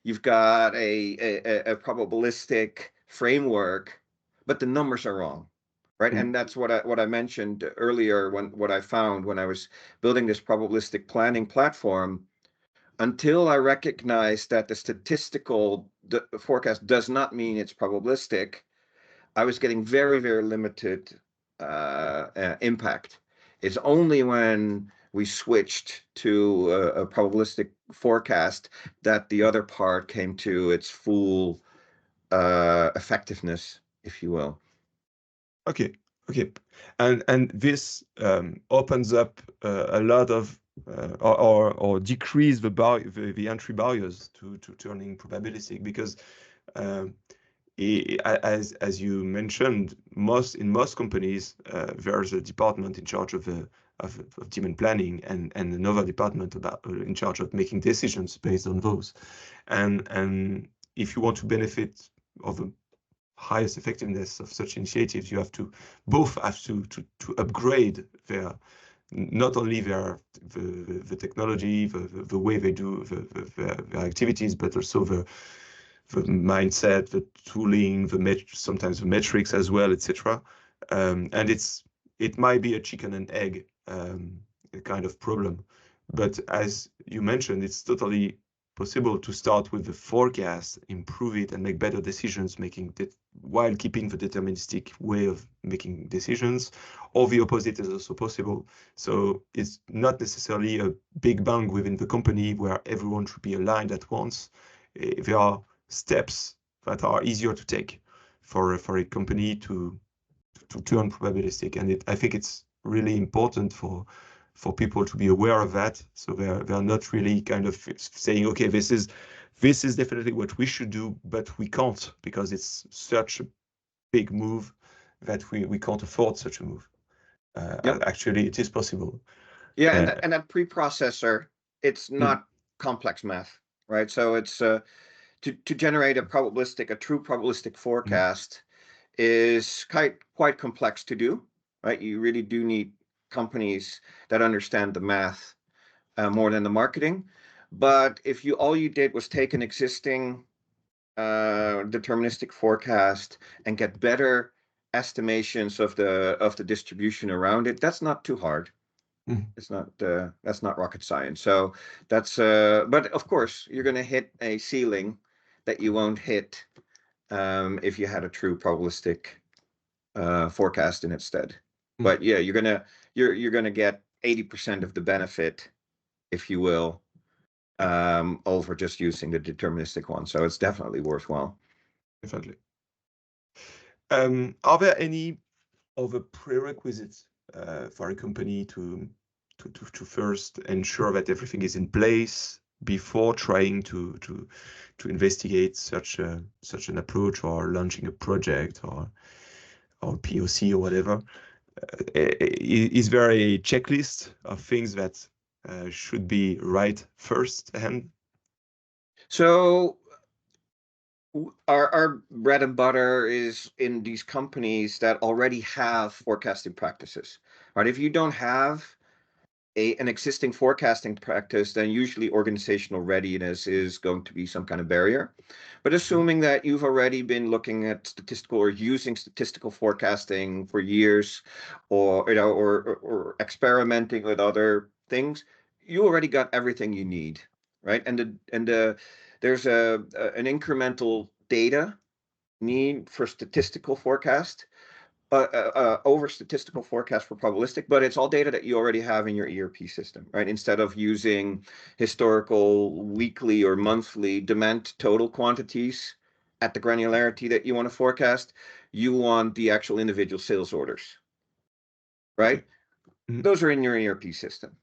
you've got a probabilistic framework, but the numbers are wrong, right? Mm. And that's what I mentioned earlier when what I found when I was building this probabilistic planning platform. until I recognized that the statistical forecast does not mean it's probabilistic, I was getting very, very limited impact. It's only when we switched to a probabilistic forecast that the other part came to its full effectiveness, if you will. Okay, okay, and this opens up a lot of or decrease the entry barriers to turning probabilistic, because as you mentioned, in most companies there's a department in charge of demand planning and another department in charge of making decisions based on those, and if you want to benefit of the highest effectiveness of such initiatives, you have to upgrade their, not only the technology, the way they do their activities, but also the mindset, the tooling, sometimes the metrics as well, etc. And it might be a chicken and egg kind of problem, but as you mentioned, it's totally possible to start with the forecast, improve it, and make better decisions, while keeping the deterministic way of making decisions, or the opposite is also possible. So it's not necessarily a big bang within the company where everyone should be aligned at once. There are steps that are easier to take for a company to turn probabilistic, and I think it's really important for people to be aware of that, so they're not really kind of saying, okay, this is definitely what we should do, but we can't, because it's such a big move that we can't afford such a move. Yep. Actually, it is possible. Yeah, and that preprocessor, it's not complex math, right? So it's to generate a true probabilistic forecast is quite complex to do, right? You really do need companies that understand the math more than the marketing. But if all you did was take an existing deterministic forecast and get better estimations of the distribution around it, that's not too hard. It's not that's not rocket science. So that's but of course you're going to hit a ceiling that you won't hit if you had a true probabilistic forecast instead. But yeah, you're gonna get 80% of the benefit, if you will, over just using the deterministic one. So it's definitely worthwhile. Definitely. Are there any other prerequisites for a company to first ensure that everything is in place before trying to investigate such an approach, or launching a project, or POC or whatever? Is there a checklist of things that should be right first hand? So our bread and butter is in these companies that already have forecasting practices, right? If you don't have an existing forecasting practice, then usually organizational readiness is going to be some kind of barrier. But assuming that you've already been looking at statistical or using statistical forecasting for years, or or experimenting with other things, you already got everything you need, right? And there's an incremental data need for statistical forecast, over statistical forecast for probabilistic, but it's all data that you already have in your ERP system, right? Instead of using historical weekly or monthly demand total quantities at the granularity that you want to forecast, you want the actual individual sales orders, right? Okay. Those are in your ERP system,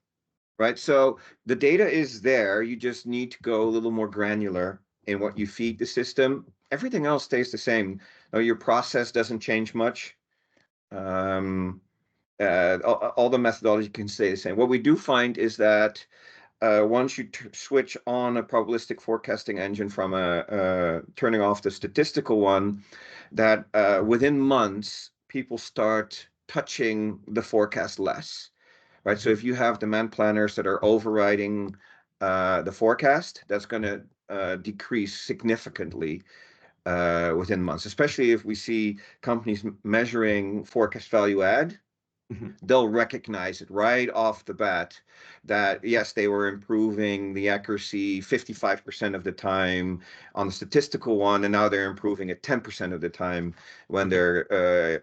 right? So the data is there. You just need to go a little more granular in what you feed the system. Everything else stays the same. Your process doesn't change much. All the methodology can stay the same. What we do find is that once you switch on a probabilistic forecasting engine from turning off the statistical one, that within months, people start touching the forecast less, right? So if you have demand planners that are overriding the forecast, that's going to decrease significantly within months, especially if we see companies measuring forecast value add, they'll recognize it right off the bat that, yes, they were improving the accuracy 55% of the time on the statistical one, and now they're improving it 10% of the time when they're,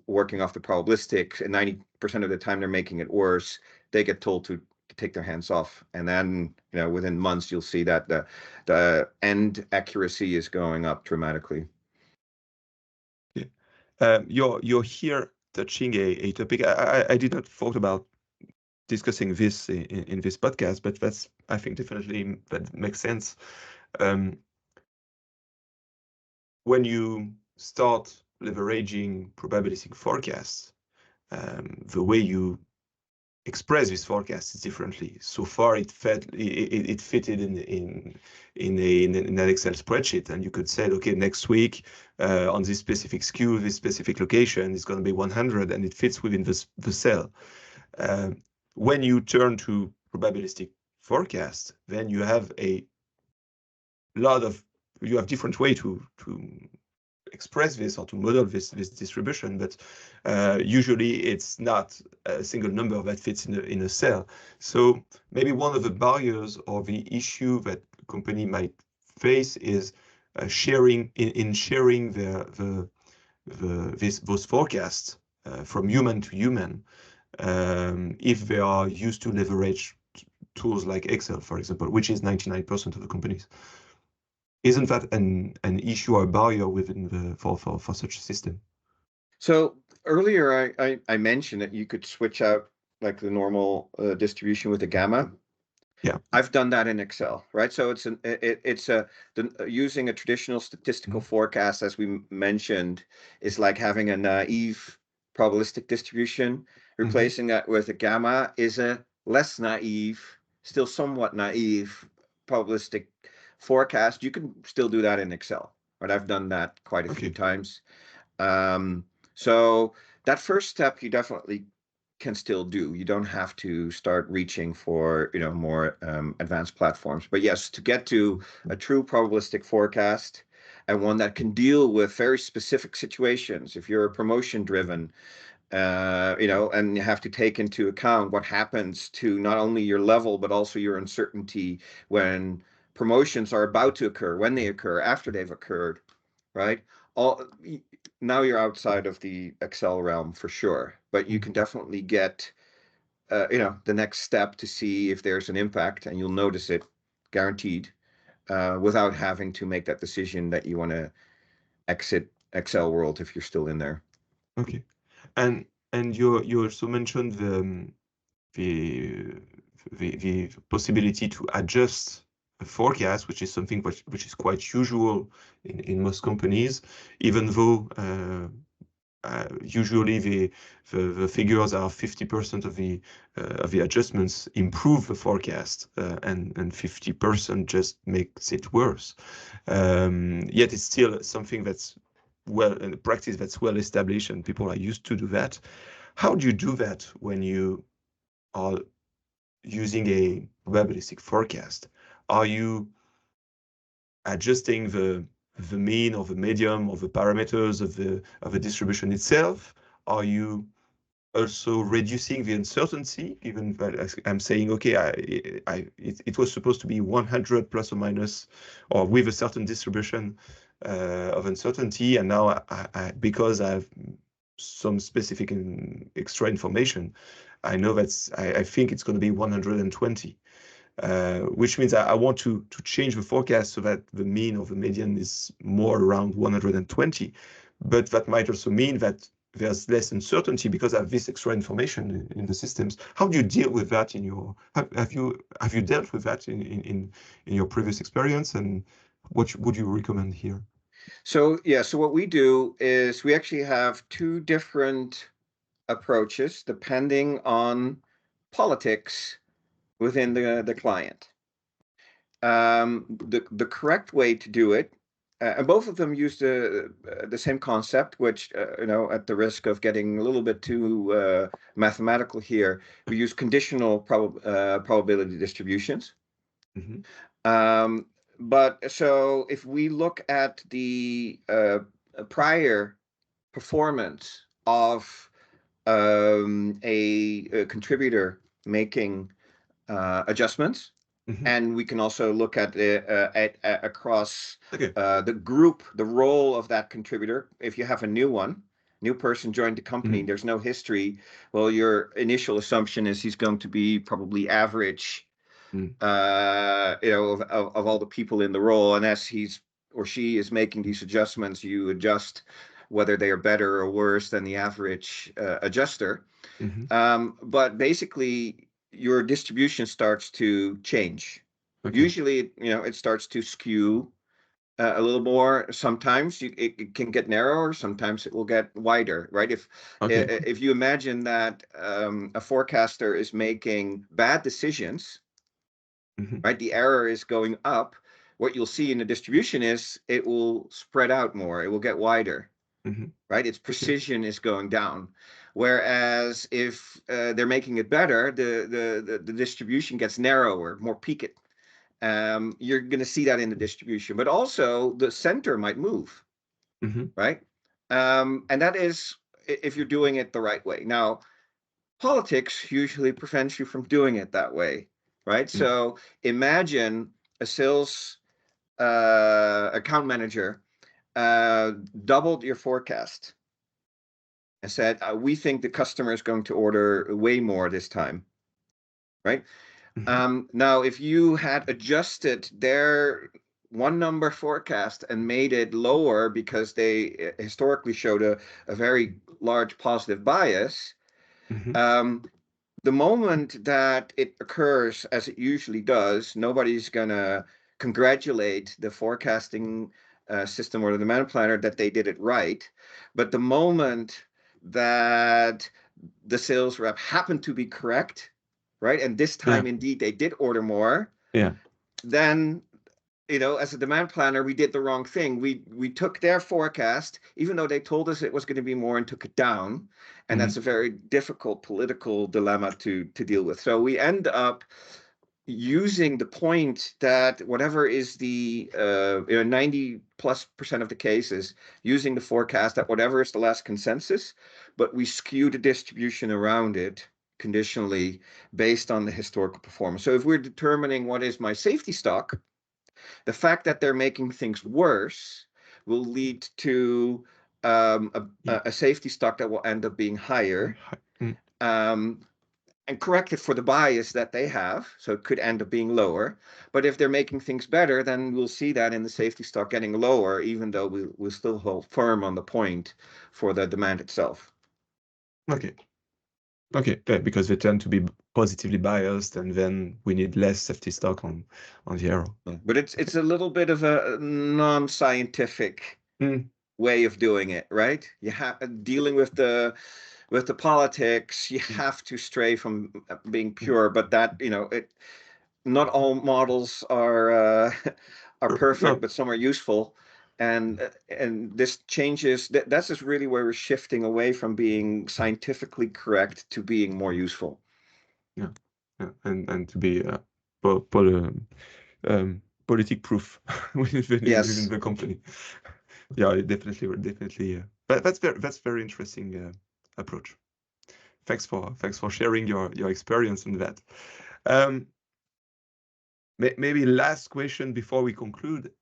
working off the probabilistic, and 90% of the time they're making it worse. They get told to take their hands off. And then, within months, you'll see that the end accuracy is going up dramatically. Yeah. You're here touching a topic. I did not thought about discussing this in this podcast, but that's, I think, definitely that makes sense. When you start leveraging probabilistic forecasts, the way you express these forecasts differently. So far, it fitted in an Excel spreadsheet, and you could say, okay, next week on this specific SKU, this specific location is going to be 100, and it fits within the cell. When you turn to probabilistic forecast, then you have different way to express this or to model this distribution, but usually it's not a single number that fits in a cell. So maybe one of the barriers or the issue that a company might face is sharing those forecasts from human to human, if they are used to leverage tools like Excel, for example, which is 99% of the companies. Isn't that an issue or barrier within for such a system? So earlier I mentioned that you could switch out like the normal distribution with the gamma. Yeah, I've done that in Excel, right? So using a traditional statistical forecast, as we mentioned, is like having a naive probabilistic distribution. Replacing that with a gamma is a less naive, still somewhat naive probabilistic forecast. You can still do that in Excel, right? I've done that quite a few times. So that first step you definitely can still do. You don't have to start reaching for more advanced platforms. But yes, to get to a true probabilistic forecast, and one that can deal with very specific situations. If you're promotion driven, and you have to take into account what happens to not only your level but also your uncertainty when promotions are about to occur, when they occur, after they've occurred, right? Now you're outside of the Excel realm for sure, but you can definitely get, the next step to see if there's an impact, and you'll notice it guaranteed, without having to make that decision that you want to exit Excel world if you're still in there. Okay, and you also mentioned the possibility to adjust a forecast, which is something which is quite usual in most companies, even though usually the figures are 50% of the adjustments improve the forecast, and 50% just makes it worse. Yet it's still something that's in a practice that's well established, and people are used to do that. How do you do that when you are using a probabilistic forecast? Are you adjusting the mean or the medium or the parameters of the distribution itself? Are you also reducing the uncertainty, given that I'm saying, okay, it was supposed to be 100 plus or minus, or with a certain distribution of uncertainty, and now because I have some specific extra information, I know I think it's going to be 120. Which means I want to change the forecast so that the mean or the median is more around 120. But that might also mean that there's less uncertainty because I have this extra information in the systems. How do you deal with that in your, have you dealt with that in your previous experience, and what would you recommend here? So what we do is we actually have two different approaches depending on politics within the client. The correct way to do it, and both of them use the same concept, which at the risk of getting a little bit too mathematical here, we use conditional probability distributions. But so if we look at the prior performance of a contributor making adjustments. And we can also look at across the group, the role of that contributor. If you have a new person joined the company, there's no history. Well, your initial assumption is he's going to be probably average, of all the people in the role. And as he's or she is making these adjustments, you adjust whether they are better or worse than the average adjuster. But basically, your distribution starts to change. Usually, it starts to skew a little more. Sometimes it can get narrower. Sometimes it will get wider, right? If you imagine that a forecaster is making bad decisions, right, the error is going up. What you'll see in the distribution is it will spread out more. It will get wider, right? Its precision is going down. Whereas if they're making it better, the distribution gets narrower, more peaked. You're going to see that in the distribution, but also the center might move, right? And that is if you're doing it the right way. Now, politics usually prevents you from doing it that way, right? So imagine a sales account manager doubled your forecast and said, we think the customer is going to order way more this time, right? Now, if you had adjusted their one number forecast and made it lower because they historically showed a very large positive bias, the moment that it occurs, as it usually does, nobody's going to congratulate the forecasting system or the demand planner that they did it right. But the moment that the sales rep happened to be correct, right, and this time indeed they did order more, then as a demand planner, we did the wrong thing. We took their forecast, even though they told us it was going to be more, and took it down. And that's a very difficult political dilemma to deal with. So we end up using the point that whatever is the 90+% of the cases, using the forecast that whatever is the last consensus, but we skew the distribution around it conditionally based on the historical performance. So if we're determining what is my safety stock, the fact that they're making things worse will lead to a safety stock that will end up being higher, and corrected for the bias that they have. So it could end up being lower. But if they're making things better, then we'll see that in the safety stock getting lower, even though we'll still hold firm on the point for the demand itself. Okay, because they tend to be positively biased, and then we need less safety stock on the error. But it's a little bit of a non-scientific way of doing it, right? You have dealing with the politics. You have to stray from being pure, but that not all models are perfect, but some are useful. And this changes. That's just really where we're shifting away from being scientifically correct to being more useful. And to be politic proof within the company. Definitely. But that's very interesting approach. Thanks for sharing your experience in that. Maybe last question before we conclude.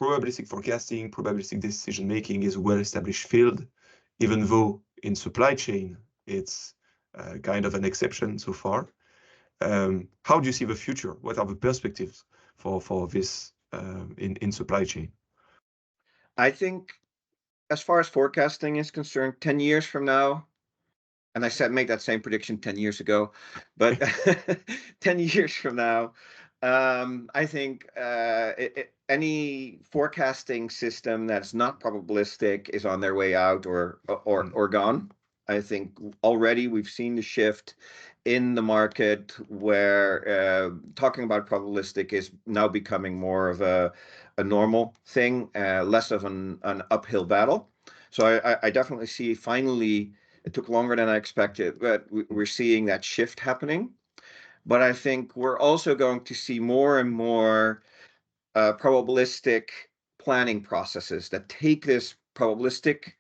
Probabilistic forecasting, probabilistic decision making is a well-established field, even though in supply chain it's kind of an exception so far. How do you see the future? What are the perspectives for this in supply chain? I think, as far as forecasting is concerned, 10 years from now, and I said make that same prediction 10 years ago, but 10 years from now, I think any forecasting system that's not probabilistic is on their way out or gone. I think already we've seen the shift in the market where talking about probabilistic is now becoming more of a normal thing, less of an uphill battle. So I definitely see finally, it took longer than I expected, but we're seeing that shift happening. But I think we're also going to see more and more probabilistic planning processes that take this probabilistic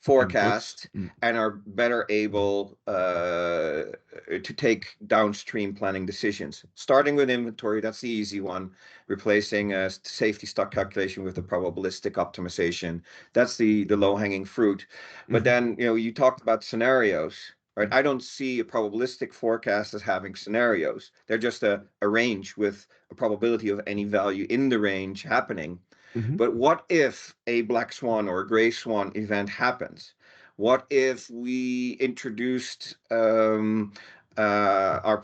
forecast and are better able to take downstream planning decisions. Starting with inventory, that's the easy one. Replacing a safety stock calculation with a probabilistic optimization. That's the low-hanging fruit. But then, you talked about scenarios, right? I don't see a probabilistic forecast as having scenarios. They're just a range with a probability of any value in the range happening. But what if a black swan or a gray swan event happens? What if we introduced our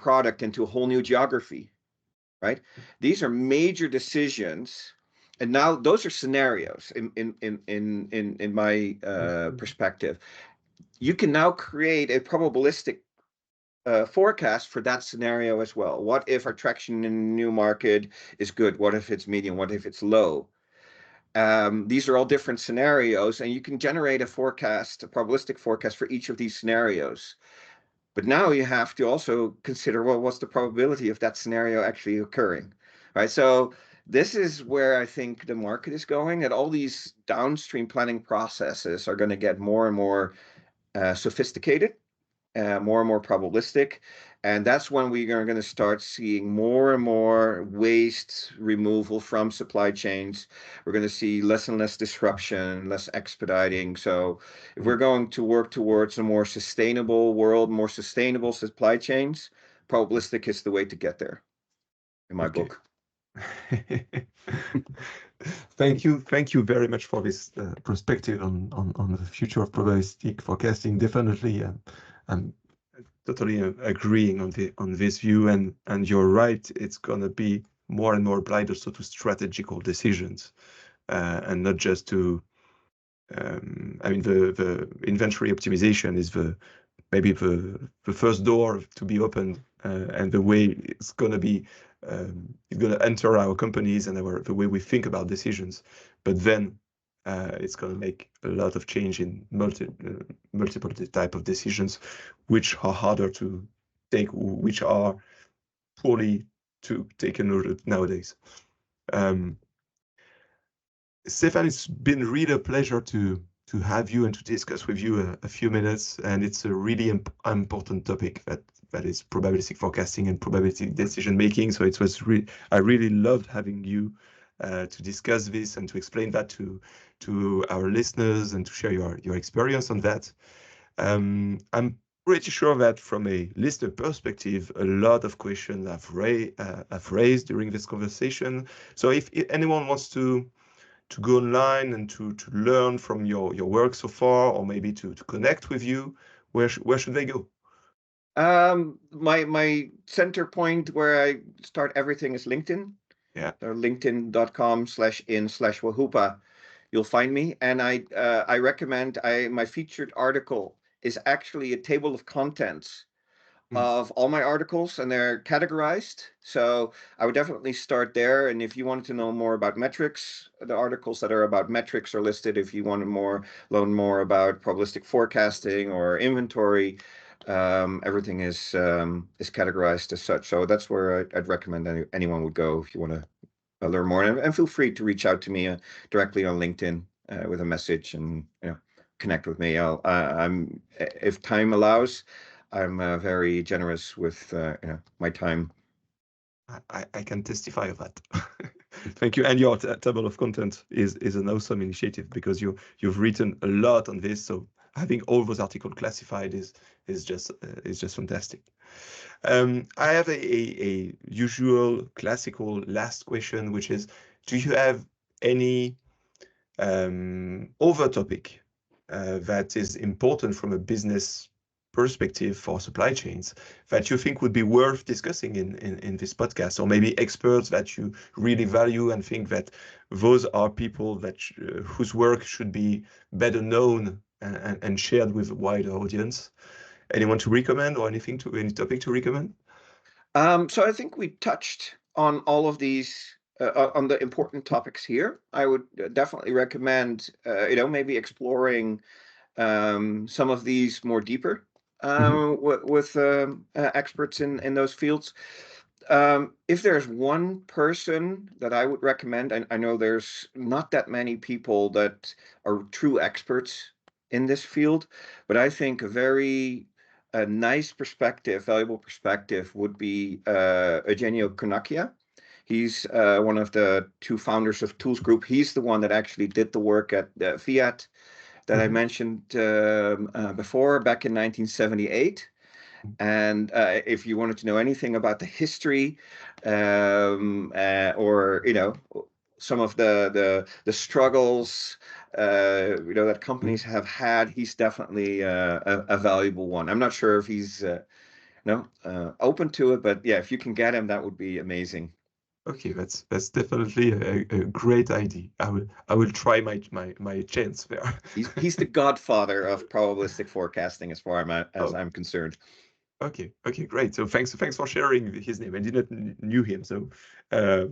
product into a whole new geography, right? These are major decisions, and now those are scenarios in my perspective. You can now create a probabilistic forecast for that scenario as well. What if our traction in a new market is good? What if it's medium? What if it's low? These are all different scenarios, and you can generate a forecast, a probabilistic forecast for each of these scenarios. But now you have to also consider, well, what's the probability of that scenario actually occurring, right? So this is where I think the market is going, that all these downstream planning processes are going to get more and more sophisticated, more and more probabilistic. And that's when we are going to start seeing more and more waste removal from supply chains. We're going to see less and less disruption, less expediting. So if we're going to work towards a more sustainable world, more sustainable supply chains, probabilistic is the way to get there, in my book. Thank you very much for this perspective on the future of probabilistic forecasting. Definitely, I'm totally agreeing on this view, and you're right. It's gonna be more and more applied also to strategical decisions, and not just to. I mean, the inventory optimization is maybe the first door to be opened, and the way it's gonna be. It's gonna enter our companies and the way we think about decisions, but then it's going to make a lot of change in multiple type of decisions, which are harder to take, which are poorly to take nowadays. Stefan, it's been really a pleasure to have you and to discuss with you a few minutes, and it's a really important topic that is probabilistic forecasting and probabilistic decision making. So it was I really loved having you to discuss this and to explain that to our listeners and to share your experience on that. I'm pretty sure that from a listener perspective, a lot of questions I've raised during this conversation. So if anyone wants to go online and to learn from your work so far, or maybe to connect with you, where should they go? My center point where I start everything is LinkedIn. Yeah. LinkedIn.com/in/Wahupa. You'll find me, and I recommend my featured article is actually a table of contents of all my articles, and they're categorized. So I would definitely start there. And if you wanted to know more about metrics, the articles that are about metrics are listed. If you want to learn more about probabilistic forecasting or inventory, everything is categorized as such. So that's where I'd recommend anyone would go if you want to learn more. And feel free to reach out to me directly on LinkedIn with a message, and connect with me. I'm if time allows, I'm very generous with my time. I can testify of that. Thank you. And your table of content is an awesome initiative, because you've written a lot on this. So having all those articles classified is just fantastic. I have a usual classical last question, which is, do you have any other topic that is important from a business perspective for supply chains that you think would be worth discussing in this podcast, or maybe experts that you really value and think that those are people that whose work should be better known and shared with a wider audience? Anyone to recommend, or any topic to recommend? So I think we touched on all of these on the important topics here. I would definitely recommend maybe exploring some of these more deeper with experts in those fields. If there's one person that I would recommend, I know there's not that many people that are true experts in this field, but I think a nice perspective, valuable perspective would be Eugenio Cornacchia. He's one of the two founders of Tools Group. He's the one that actually did the work at Fiat that I mentioned before, back in 1978. And if you wanted to know anything about the history, or some of the struggles that companies have had, he's definitely a valuable one. I'm not sure if he's open to it, but yeah, if you can get him, that would be amazing. Okay, that's definitely a great idea. I will try my chance there. He's the godfather of probabilistic forecasting as far as I'm concerned. Okay, great. So thanks for sharing his name. I didn't knew him, so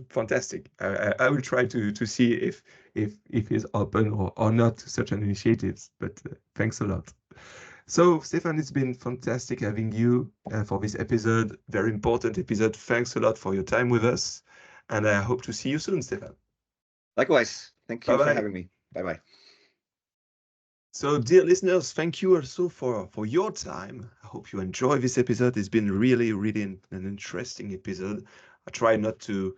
fantastic. I will try to see if he's open or not to such an initiatives. But thanks a lot. So Stefan, it's been fantastic having you for this episode. Very important episode. Thanks a lot for your time with us, and I hope to see you soon, Stefan. Likewise. Thank you for having me. Bye-bye. So, dear listeners, thank you also for your time. I hope you enjoy this episode. It's been really an interesting episode. I try not to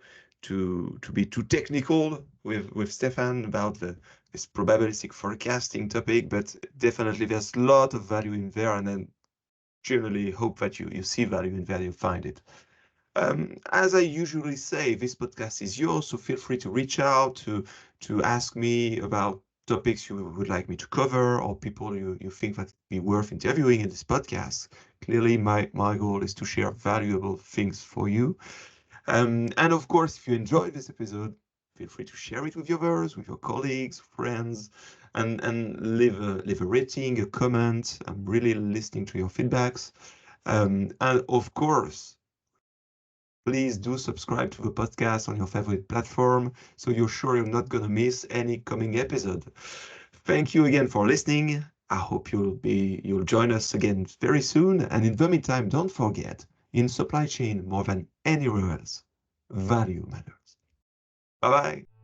be too technical with Stefan about this probabilistic forecasting topic, but definitely there's a lot of value in there, and then generally hope that you see value in there, you find it. As I usually say, this podcast is yours, so feel free to reach out to ask me about topics you would like me to cover, or people you think that be worth interviewing in this podcast. Clearly, my goal is to share valuable things for you. And of course, if you enjoyed this episode, feel free to share it with others, with your colleagues, friends, and leave a rating, a comment. I'm really listening to your feedbacks. And of course, please do subscribe to the podcast on your favorite platform so you're sure you're not going to miss any coming episode. Thank you again for listening. I hope you'll join us again very soon. And in the meantime, don't forget, in supply chain more than anywhere else, value matters. Bye-bye.